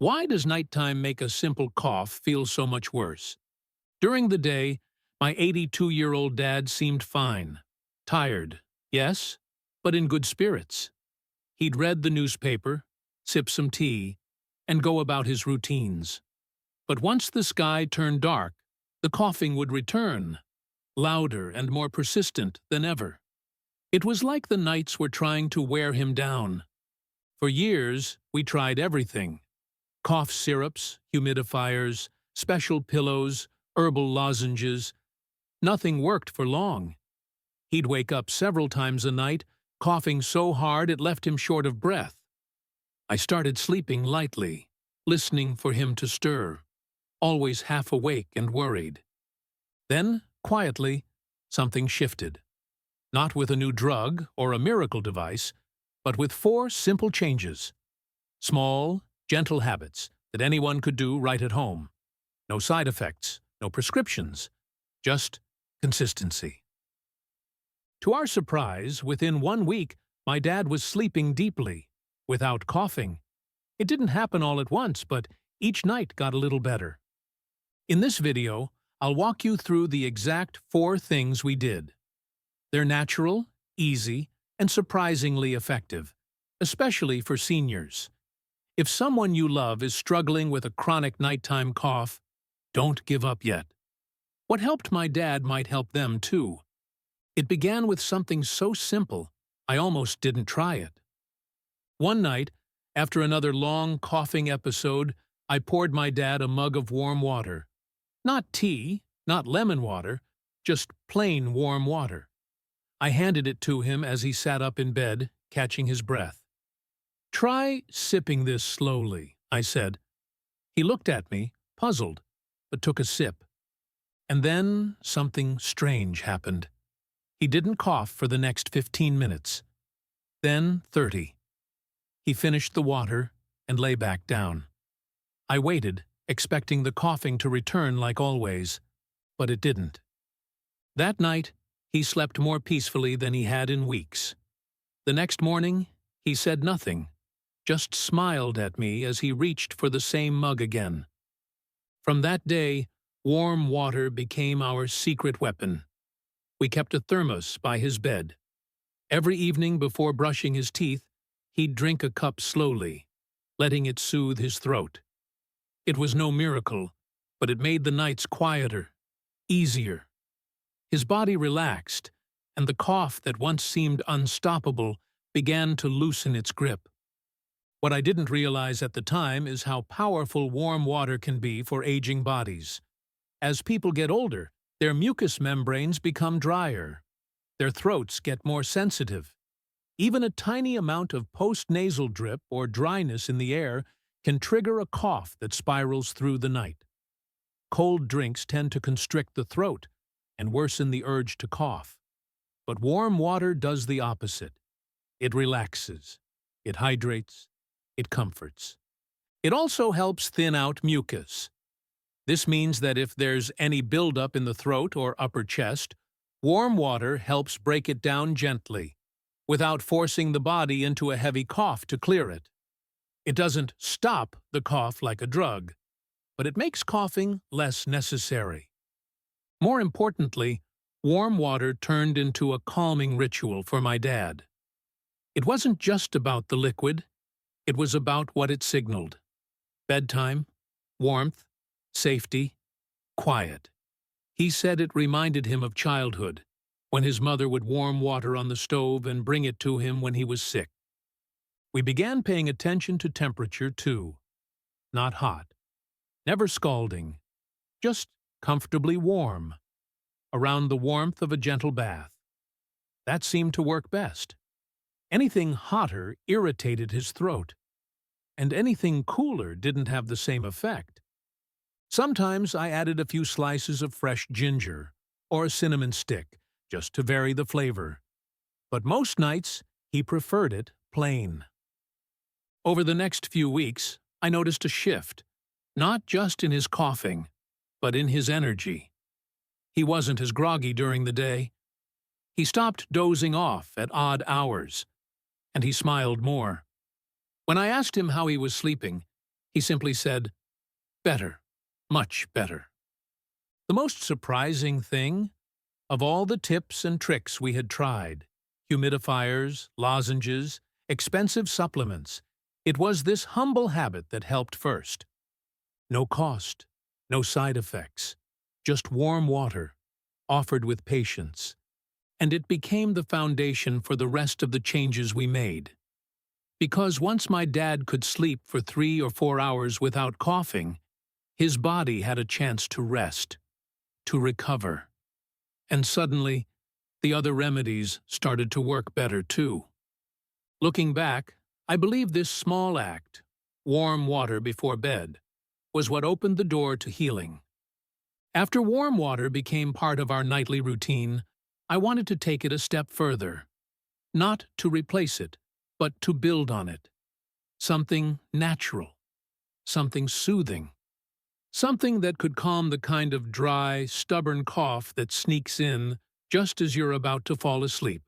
Why does nighttime make a simple cough feel so much worse? During the day, my 82-year-old dad seemed fine. Tired, yes, but in good spirits. He'd read the newspaper, sip some tea, and go about his routines. But once the sky turned dark, the coughing would return, louder and more persistent than ever. It was like the nights were trying to wear him down. For years, we tried everything: cough syrups, humidifiers, special pillows, herbal lozenges. Nothing worked for long. He'd wake up several times a night, coughing so hard it left him short of breath. I started sleeping lightly, listening for him to stir, always half awake and worried. Then, quietly, something shifted. Not with a new drug or a miracle device, but with 4 simple changes. Small, gentle habits that anyone could do right at home. No side effects, no prescriptions, just consistency. To our surprise, within 1 week, my dad was sleeping deeply, without coughing. It didn't happen all at once, but each night got a little better. In this video, I'll walk you through the exact 4 things we did. They're natural, easy, and surprisingly effective, especially for seniors. If someone you love is struggling with a chronic nighttime cough, don't give up yet. What helped my dad might help them too. It began with something so simple, I almost didn't try it. One night, after another long coughing episode, I poured my dad a mug of warm water. Not tea, not lemon water, just plain warm water. I handed it to him as he sat up in bed, catching his breath. "Try sipping this slowly," I said. He looked at me, puzzled, but took a sip. And then something strange happened. He didn't cough for the next 15 minutes. Then 30. He finished the water and lay back down. I waited, expecting the coughing to return like always, but it didn't. That night, he slept more peacefully than he had in weeks. The next morning, he said nothing, just smiled at me as he reached for the same mug again. From that day, warm water became our secret weapon. We kept a thermos by his bed. Every evening before brushing his teeth, he'd drink a cup slowly, letting it soothe his throat. It was no miracle, but it made the nights quieter, easier. His body relaxed, and the cough that once seemed unstoppable began to loosen its grip. What I didn't realize at the time is how powerful warm water can be for aging bodies. As people get older, their mucous membranes become drier. Their throats get more sensitive. Even a tiny amount of post-nasal drip or dryness in the air can trigger a cough that spirals through the night. Cold drinks tend to constrict the throat and worsen the urge to cough. But warm water does the opposite. It relaxes. It hydrates. It comforts. It also helps thin out mucus. This means that if there's any buildup in the throat or upper chest, warm water helps break it down gently, without forcing the body into a heavy cough to clear it. It doesn't stop the cough like a drug, but it makes coughing less necessary. More importantly, warm water turned into a calming ritual for my dad. It wasn't just about the liquid, it was about what it signaled: bedtime, warmth, safety, quiet. He said it reminded him of childhood, when his mother would warm water on the stove and bring it to him when he was sick. We began paying attention to temperature too. Not hot, never scalding, just comfortably warm, around the warmth of a gentle bath. That seemed to work best. Anything hotter irritated his throat, and anything cooler didn't have the same effect. Sometimes I added a few slices of fresh ginger or a cinnamon stick, just to vary the flavor. But most nights, he preferred it plain. Over the next few weeks, I noticed a shift, not just in his coughing, but in his energy. He wasn't as groggy during the day. He stopped dozing off at odd hours, and he smiled more. When I asked him how he was sleeping, He simply said, "Better, much better." The most surprising thing, of all the tips and tricks we had tried, humidifiers, lozenges, expensive supplements, it was this humble habit that helped first. No cost, no side effects, just warm water, offered with patience. And it became the foundation for the rest of the changes we made. Because once my dad could sleep for 3 or 4 hours without coughing, his body had a chance to rest, to recover. And suddenly, the other remedies started to work better too. Looking back, I believe this small act, warm water before bed, was what opened the door to healing. After warm water became part of our nightly routine, I wanted to take it a step further. Not to replace it, but to build on it. Something natural, something soothing, something that could calm the kind of dry, stubborn cough that sneaks in just as you're about to fall asleep.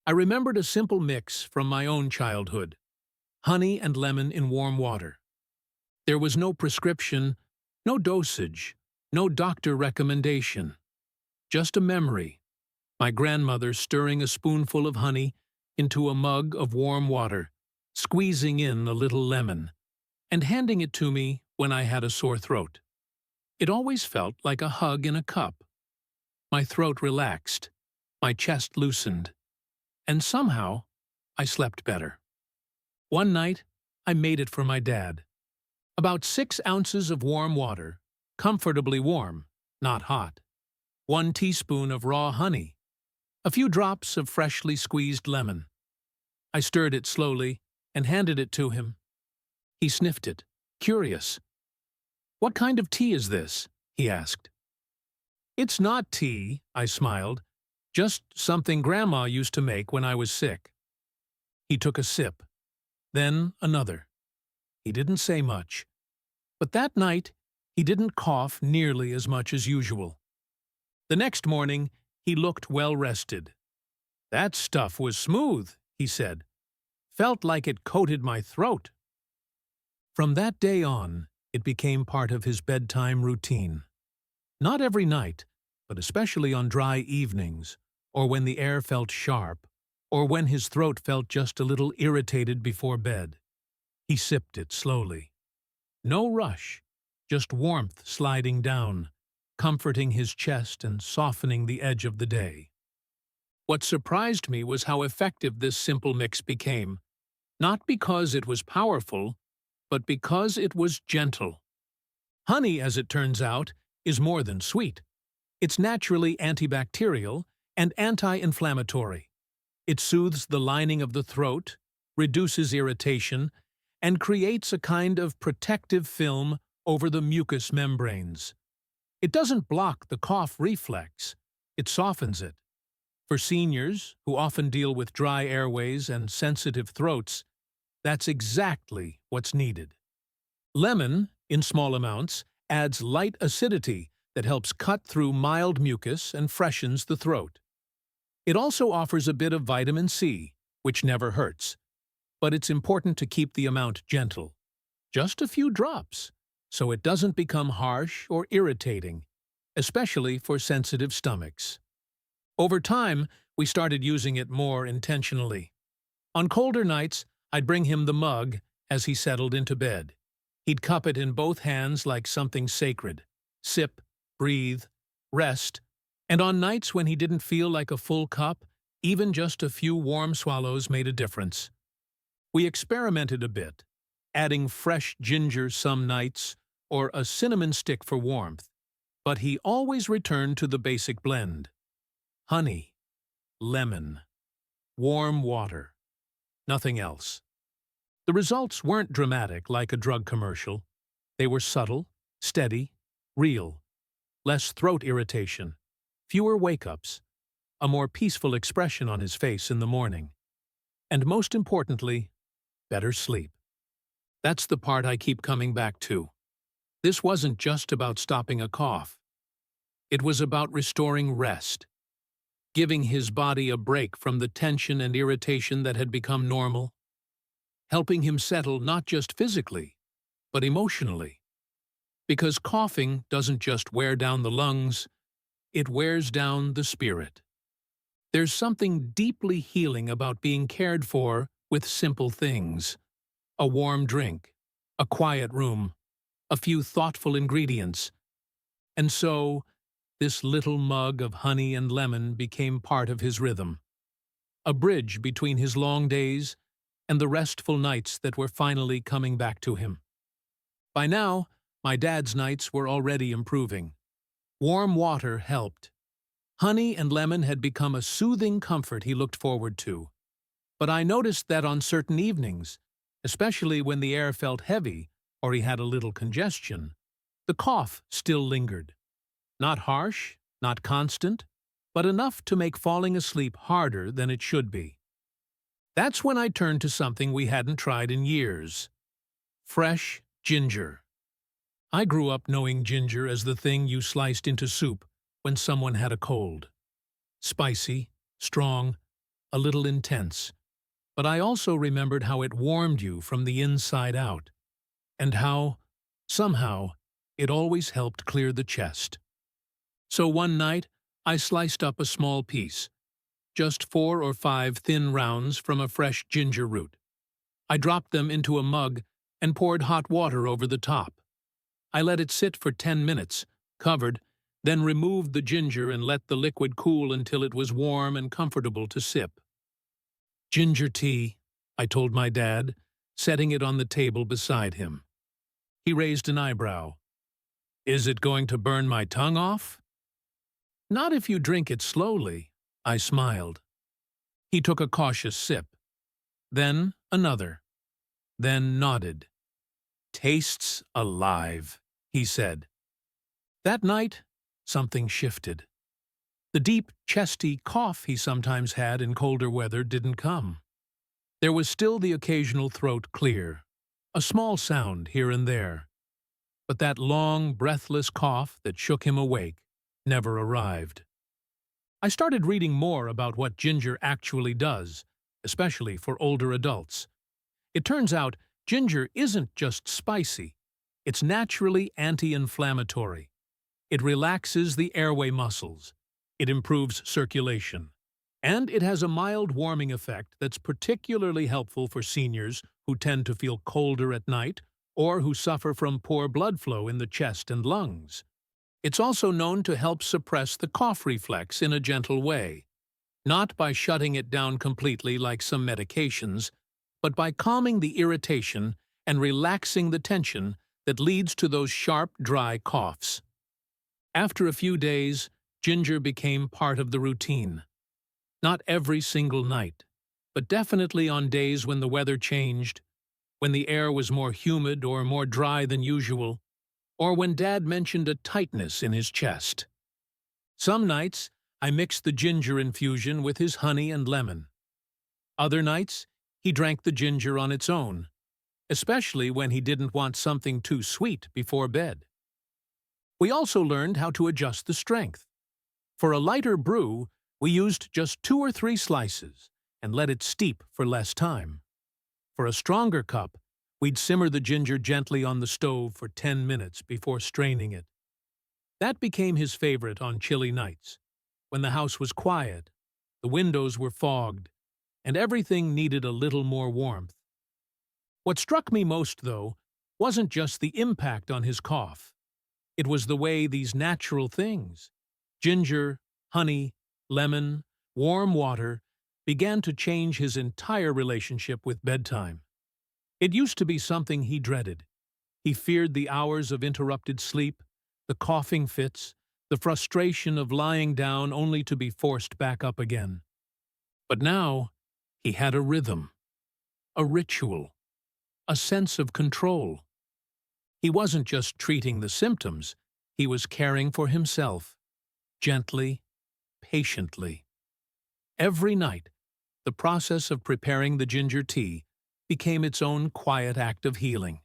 I remembered a simple mix from my own childhood: honey and lemon in warm water. There was no prescription, no dosage, no doctor recommendation. Just a memory: my grandmother stirring a spoonful of honey into a mug of warm water, squeezing in a little lemon, and handing it to me when I had a sore throat. It always felt like a hug in a cup. My throat relaxed, my chest loosened, and somehow I slept better. One night, I made it for my dad. About 6 ounces of warm water, comfortably warm, not hot. 1 teaspoon of raw honey. A few drops of freshly squeezed lemon. I stirred it slowly and handed it to him. He sniffed it, curious. "What kind of tea is this?" he asked. "It's not tea," I smiled. "Just something Grandma used to make when I was sick." He took a sip, then another. He didn't say much. But that night, he didn't cough nearly as much as usual. The next morning, he looked well-rested. "That stuff was smooth," he said. "Felt like it coated my throat." From that day on, it became part of his bedtime routine. Not every night, but especially on dry evenings, or when the air felt sharp, or when his throat felt just a little irritated before bed. He sipped it slowly. No rush, just warmth sliding down, comforting his chest and softening the edge of the day. What surprised me was how effective this simple mix became, not because it was powerful, but because it was gentle. Honey, as it turns out, is more than sweet. It's naturally antibacterial and anti-inflammatory. It soothes the lining of the throat, reduces irritation, and creates a kind of protective film over the mucous membranes. It doesn't block the cough reflex, it softens it. For seniors, who often deal with dry airways and sensitive throats, that's exactly what's needed. Lemon, in small amounts, adds light acidity that helps cut through mild mucus and freshens the throat. It also offers a bit of vitamin C, which never hurts. But it's important to keep the amount gentle. Just a few drops, so it doesn't become harsh or irritating, especially for sensitive stomachs. Over time, we started using it more intentionally. On colder nights, I'd bring him the mug as he settled into bed. He'd cup it in both hands like something sacred. Sip, breathe, rest, and on nights when he didn't feel like a full cup, even just a few warm swallows made a difference. We experimented a bit, adding fresh ginger some nights or a cinnamon stick for warmth, but he always returned to the basic blend: honey, lemon, warm water, nothing else. The results weren't dramatic like a drug commercial. They were subtle, steady, real. Less throat irritation, fewer wake-ups, a more peaceful expression on his face in the morning. And most importantly, better sleep. That's the part I keep coming back to. This wasn't just about stopping a cough. It was about restoring rest, giving his body a break from the tension and irritation that had become normal, helping him settle not just physically, but emotionally. Because coughing doesn't just wear down the lungs, it wears down the spirit. There's something deeply healing about being cared for with simple things. A warm drink, a quiet room, a few thoughtful ingredients. And so, this little mug of honey and lemon became part of his rhythm. A bridge between his long days and the restful nights that were finally coming back to him. By now, my dad's nights were already improving. Warm water helped. Honey and lemon had become a soothing comfort he looked forward to. But I noticed that on certain evenings, especially when the air felt heavy or he had a little congestion, the cough still lingered. Not harsh, not constant, but enough to make falling asleep harder than it should be. That's when I turned to something we hadn't tried in years. Fresh ginger. I grew up knowing ginger as the thing you sliced into soup when someone had a cold. Spicy, strong, a little intense. But I also remembered how it warmed you from the inside out, and how, somehow, it always helped clear the chest. So one night, I sliced up a small piece, just 4 or 5 thin rounds from a fresh ginger root. I dropped them into a mug and poured hot water over the top. I let it sit for 10 minutes, covered, then removed the ginger and let the liquid cool until it was warm and comfortable to sip. Ginger tea, I told my dad, setting it on the table beside him. He raised an eyebrow. Is it going to burn my tongue off? Not if you drink it slowly, I smiled. He took a cautious sip. Then another. Then nodded. Tastes alive, he said. That night, something shifted. The deep, chesty cough he sometimes had in colder weather didn't come. There was still the occasional throat clear, a small sound here and there. But that long, breathless cough that shook him awake never arrived. I started reading more about what ginger actually does, especially for older adults. It turns out ginger isn't just spicy. It's naturally anti-inflammatory. It relaxes the airway muscles. It improves circulation. And it has a mild warming effect that's particularly helpful for seniors who tend to feel colder at night or who suffer from poor blood flow in the chest and lungs. It's also known to help suppress the cough reflex in a gentle way, not by shutting it down completely like some medications, but by calming the irritation and relaxing the tension that leads to those sharp, dry coughs. After a few days, ginger became part of the routine. Not every single night, but definitely on days when the weather changed, when the air was more humid or more dry than usual, or when Dad mentioned a tightness in his chest. Some nights, I mixed the ginger infusion with his honey and lemon. Other nights, he drank the ginger on its own, especially when he didn't want something too sweet before bed. We also learned how to adjust the strength. For a lighter brew, we used just 2 or 3 slices and let it steep for less time. For a stronger cup, we'd simmer the ginger gently on the stove for 10 minutes before straining it. That became his favorite on chilly nights, when the house was quiet, the windows were fogged, and everything needed a little more warmth. What struck me most, though, wasn't just the impact on his cough. It was the way these natural things, ginger, honey, lemon, warm water, began to change his entire relationship with bedtime. It used to be something he dreaded. He feared the hours of interrupted sleep, the coughing fits, the frustration of lying down only to be forced back up again. But now, he had a rhythm, a ritual, a sense of control. He wasn't just treating the symptoms, he was caring for himself, gently, patiently. Every night, the process of preparing the ginger tea became its own quiet act of healing.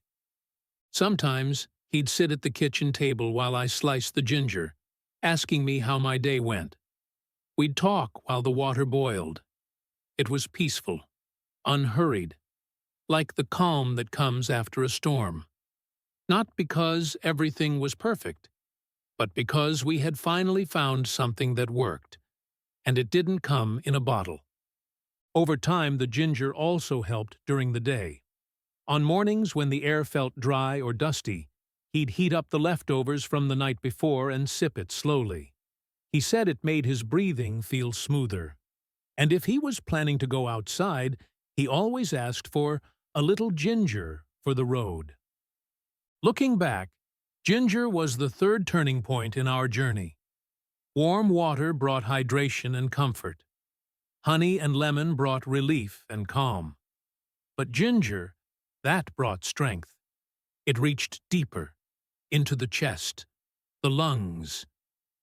Sometimes, he'd sit at the kitchen table while I sliced the ginger, asking me how my day went. We'd talk while the water boiled. It was peaceful, unhurried, like the calm that comes after a storm. Not because everything was perfect, but because we had finally found something that worked, and it didn't come in a bottle. Over time, the ginger also helped during the day. On mornings when the air felt dry or dusty, he'd heat up the leftovers from the night before and sip it slowly. He said it made his breathing feel smoother. And if he was planning to go outside, he always asked for a little ginger for the road. Looking back, ginger was the third turning point in our journey. Warm water brought hydration and comfort. Honey and lemon brought relief and calm. But ginger, that brought strength. It reached deeper, into the chest, the lungs,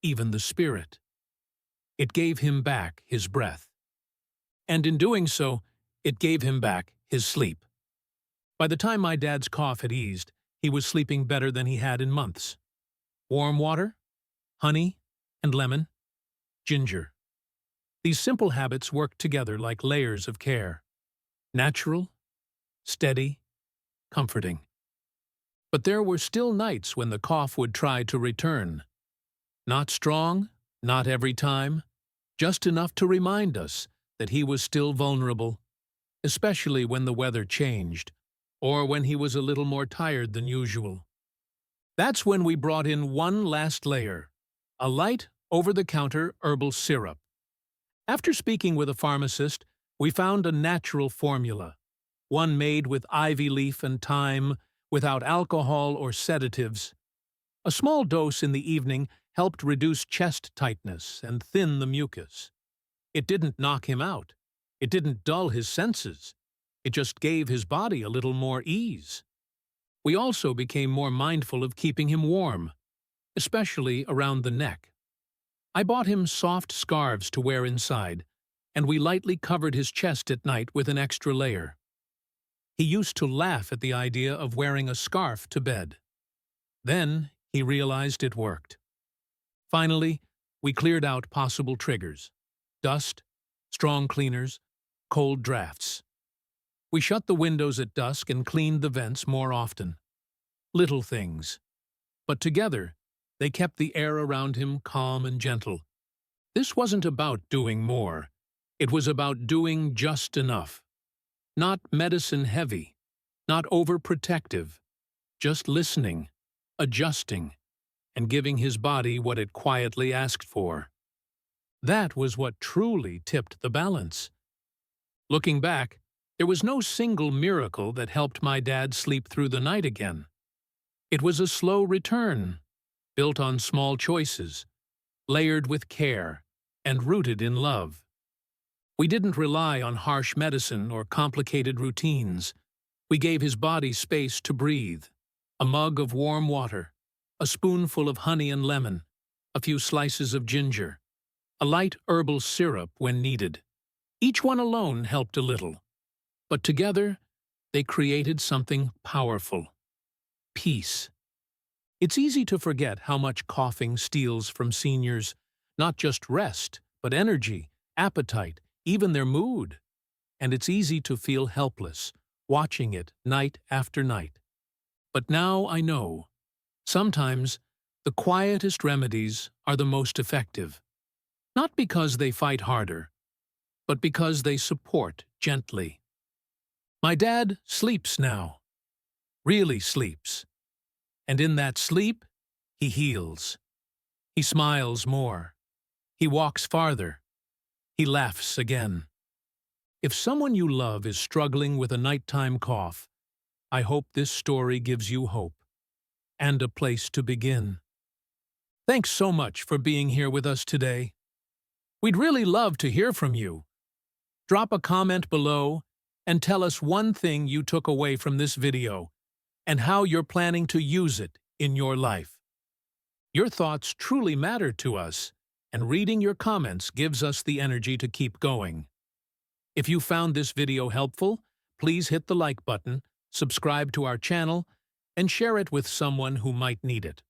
even the spirit. It gave him back his breath. And in doing so, it gave him back his sleep. By the time my dad's cough had eased, he was sleeping better than he had in months. Warm water, honey, and lemon, ginger. These simple habits worked together like layers of care. Natural, steady, comforting. But there were still nights when the cough would try to return. Not strong, not every time, just enough to remind us that he was still vulnerable, especially when the weather changed, or when he was a little more tired than usual. That's when we brought in one last layer, a light, over-the-counter herbal syrup. After speaking with a pharmacist, we found a natural formula, one made with ivy leaf and thyme, without alcohol or sedatives. A small dose in the evening helped reduce chest tightness and thin the mucus. It didn't knock him out. It didn't dull his senses. It just gave his body a little more ease. We also became more mindful of keeping him warm, especially around the neck. I bought him soft scarves to wear inside, and we lightly covered his chest at night with an extra layer. He used to laugh at the idea of wearing a scarf to bed. Then he realized it worked. Finally, we cleared out possible triggers: dust, strong cleaners, cold drafts. We shut the windows at dusk and cleaned the vents more often. Little things. But together, they kept the air around him calm and gentle. This wasn't about doing more. It was about doing just enough. Not medicine-heavy, not overprotective, just listening, adjusting, and giving his body what it quietly asked for. That was what truly tipped the balance. Looking back, there was no single miracle that helped my dad sleep through the night again. It was a slow return, built on small choices, layered with care, and rooted in love. We didn't rely on harsh medicine or complicated routines. We gave his body space to breathe. A mug of warm water, a spoonful of honey and lemon, a few slices of ginger, a light herbal syrup when needed. Each one alone helped a little, but together they created something powerful: peace. It's easy to forget how much coughing steals from seniors, not just rest, but energy, appetite, even their mood. And it's easy to feel helpless, watching it night after night. But now I know, sometimes the quietest remedies are the most effective. Not because they fight harder, but because they support gently. My dad sleeps now, really sleeps. And in that sleep, he heals. He smiles more. He walks farther. He laughs again. If someone you love is struggling with a nighttime cough, I hope this story gives you hope and a place to begin. Thanks so much for being here with us today. We'd really love to hear from you. Drop a comment below and tell us one thing you took away from this video and how you're planning to use it in your life. Your thoughts truly matter to us, and reading your comments gives us the energy to keep going. If you found this video helpful, please hit the like button, subscribe to our channel, and share it with someone who might need it.